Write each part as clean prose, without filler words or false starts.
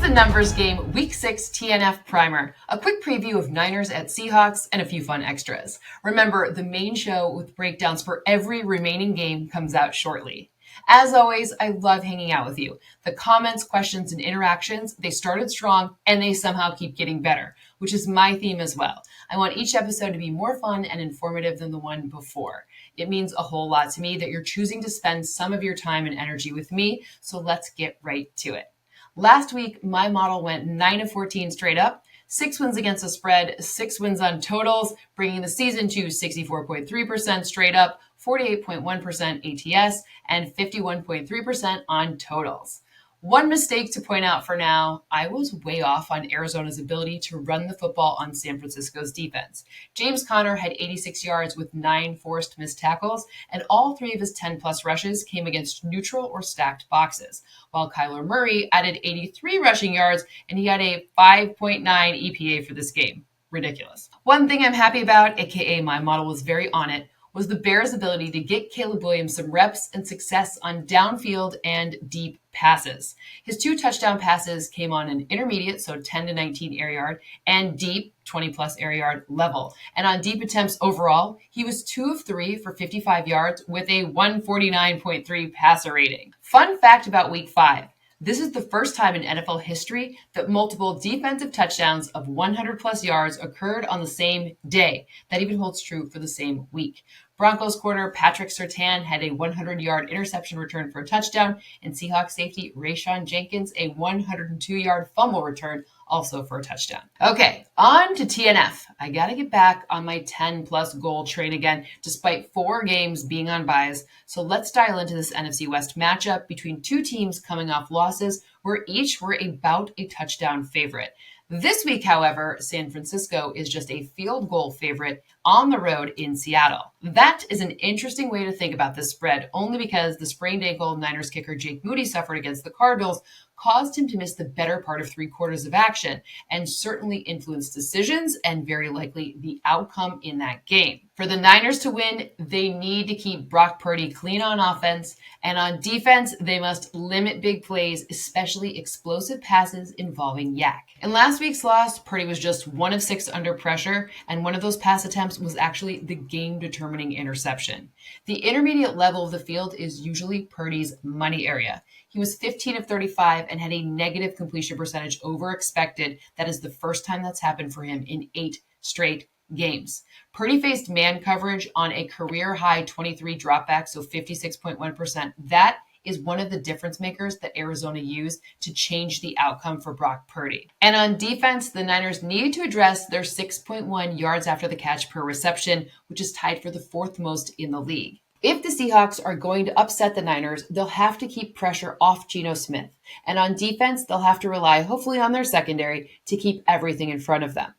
the numbers game Week 6 TNF Primer, a quick preview of Niners at Seahawks, and a few fun extras. Remember, the main show with breakdowns for every remaining game comes out shortly. As always, I love hanging out with you. The comments, questions, and interactions, they started strong and they somehow keep getting better, which is my theme as well. I want each episode to be more fun and informative than the one before. It means a whole lot to me that you're choosing to spend some of your time and energy with me, so let's get right to it. Last week, my model went 9 of 14 straight up, 6 wins against the spread, 6 wins on totals, bringing the season to 64.3% straight up, 48.1% ATS, and 51.3% on totals. One mistake to point out for now, I was way off on Arizona's ability to run the football on San Francisco's defense. James Conner had 86 yards with 9 forced missed tackles, and all 3 of his 10-plus rushes came against neutral or stacked boxes, while Kyler Murray added 83 rushing yards, and he had a 5.9 EPA for this game. Ridiculous. One thing I'm happy about, aka my model was very on it, was the Bears' ability to get Caleb Williams some reps and success on downfield and deep passes. His 2 touchdown passes came on an intermediate, so 10 to 19 air yard, and deep, 20-plus air yard level. And on deep attempts overall, he was 2 of 3 for 55 yards with a 149.3 passer rating. Fun fact about Week 5. This is the first time in NFL history that multiple defensive touchdowns of 100-plus yards occurred on the same day. That even holds true for the same week. Broncos corner Patrick Surtain had a 100-yard interception return for a touchdown, and Seahawks safety Rayshon Jenkins a 102-yard fumble return, also for a touchdown. Okay, on to TNF. I gotta get back on my 10-plus goal train again, despite 4 games being on byes. So let's dial into this NFC West matchup between 2 teams coming off losses where each were about a touchdown favorite. This week, however, San Francisco is just a field goal favorite on the road in Seattle. That is an interesting way to think about this spread, only because the sprained ankle Niners kicker Jake Moody suffered against the Cardinals caused him to miss the better part of 3 quarters of action and certainly influenced decisions and very likely the outcome in that game. For the Niners to win, they need to keep Brock Purdy clean on offense, and on defense, they must limit big plays, especially explosive passes involving Yak. In last week's loss, Purdy was just 1 of 6 under pressure, and one of those pass attempts was actually the game-determining interception. The intermediate level of the field is usually Purdy's money area. He was 15 of 35 and had a negative completion percentage over expected. That is the first time that's happened for him in 8 straight games. Purdy faced man coverage on a career-high 23 dropbacks, so 56.1%. That is one of the difference makers that Arizona used to change the outcome for Brock Purdy. And on defense, the Niners need to address their 6.1 yards after the catch per reception, which is tied for the 4th most in the league. If the Seahawks are going to upset the Niners, they'll have to keep pressure off Geno Smith. And on defense, they'll have to rely hopefully on their secondary to keep everything in front of them.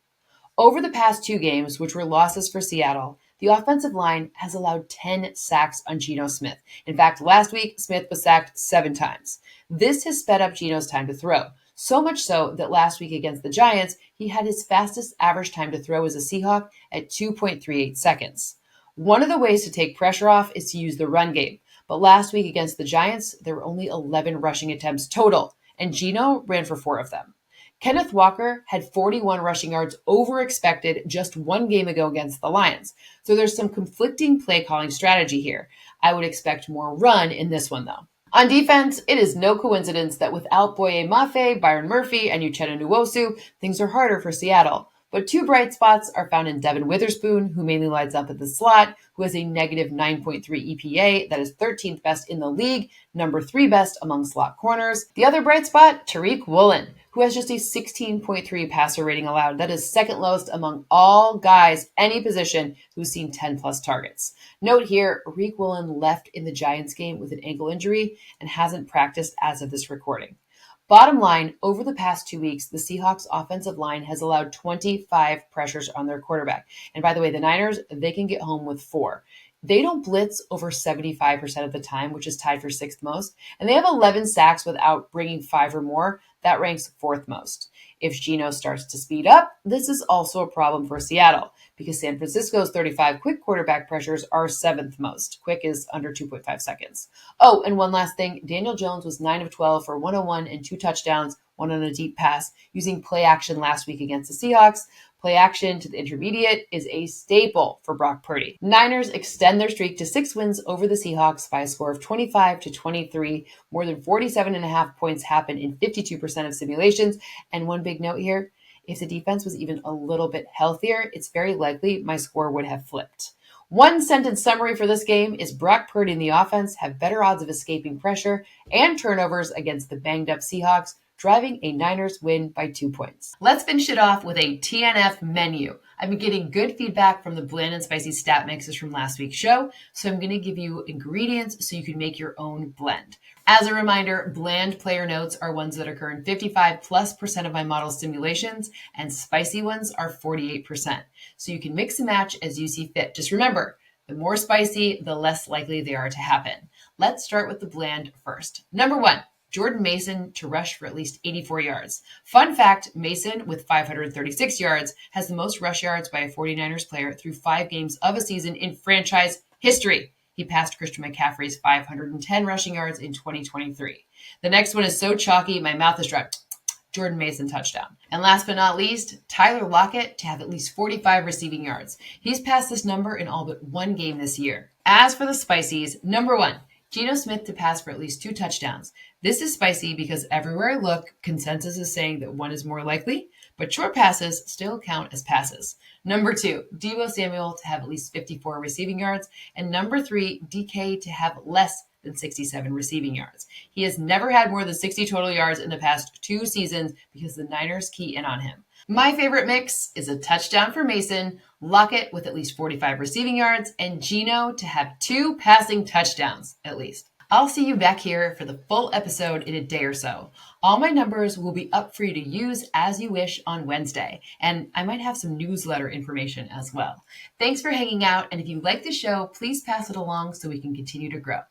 Over the past 2 games, which were losses for Seattle, the offensive line has allowed 10 sacks on Geno Smith. In fact, last week, Smith was sacked 7 times. This has sped up Geno's time to throw. So much so that last week against the Giants, he had his fastest average time to throw as a Seahawk at 2.38 seconds. One of the ways to take pressure off is to use the run game. But last week against the Giants, there were only 11 rushing attempts total, and Geno ran for 4 of them. Kenneth Walker had 41 rushing yards over expected just 1 game ago against the Lions. So there's some conflicting play calling strategy here. I would expect more run in this one though. On defense, it is no coincidence that without Boye Mafe, Byron Murphy, and Uchenna Nwosu, things are harder for Seattle. But 2 bright spots are found in Devin Witherspoon, who mainly lines up at the slot, who has a negative 9.3 EPA, that is 13th best in the league, number 3 best among slot corners. The other bright spot, Tariq Woolen, who has just a 16.3 passer rating allowed. That is 2nd lowest among all guys, any position, who's seen 10-plus targets. Note here, Tariq Woolen left in the Giants game with an ankle injury and hasn't practiced as of this recording. Bottom line, over the past 2 weeks, the Seahawks offensive line has allowed 25 pressures on their quarterback. And by the way, the Niners, they can get home with 4. They don't blitz over 75% of the time, which is tied for 6th most. And they have 11 sacks without bringing 5 or more. That ranks 4th most. If Geno starts to speed up, this is also a problem for Seattle because San Francisco's 35 quick quarterback pressures are 7th most. Quick is under 2.5 seconds. Oh, and one last thing. Daniel Jones was 9 of 12 for 101 and 2 touchdowns one on a deep pass, using play action last week against the Seahawks. Play action to the intermediate is a staple for Brock Purdy. Niners extend their streak to 6 wins over the Seahawks by a score of 25-23. More than 47.5 points happen in 52% of simulations. And one big note here, if the defense was even a little bit healthier, it's very likely my score would have flipped. One sentence summary for this game is Brock Purdy and the offense have better odds of escaping pressure and turnovers against the banged up Seahawks, driving a Niners win by 2 points. Let's finish it off with a TNF menu. I've been getting good feedback from the bland and spicy stat mixes from last week's show, so I'm going to give you ingredients so you can make your own blend. As a reminder, bland player notes are ones that occur in 55+% of my model simulations, and spicy ones are 48%. So you can mix and match as you see fit. Just remember, the more spicy, the less likely they are to happen. Let's start with the bland first. Number 1. Jordan Mason to rush for at least 84 yards. Fun fact, Mason, with 536 yards, has the most rush yards by a 49ers player through 5 games of a season in franchise history. He passed Christian McCaffrey's 510 rushing yards in 2023. The next one is so chalky, my mouth is dry. Jordan Mason touchdown. And last but not least, Tyler Lockett to have at least 45 receiving yards. He's passed this number in all but 1 game this year. As for the spicies, number 1, Geno Smith to pass for at least 2 touchdowns. This is spicy because everywhere I look, consensus is saying that 1 is more likely, but short passes still count as passes. Number 2, Deebo Samuel to have at least 54 receiving yards. And number 3, DK to have less than 67 receiving yards. He has never had more than 60 total yards in the past 2 seasons because the Niners key in on him. My favorite mix is a touchdown for Mason, Lockett with at least 45 receiving yards, and Geno to have 2 passing touchdowns at least. I'll see you back here for the full episode in a day or so. All my numbers will be up for you to use as you wish on Wednesday, and I might have some newsletter information as well. Thanks for hanging out, and if you like the show, please pass it along so we can continue to grow.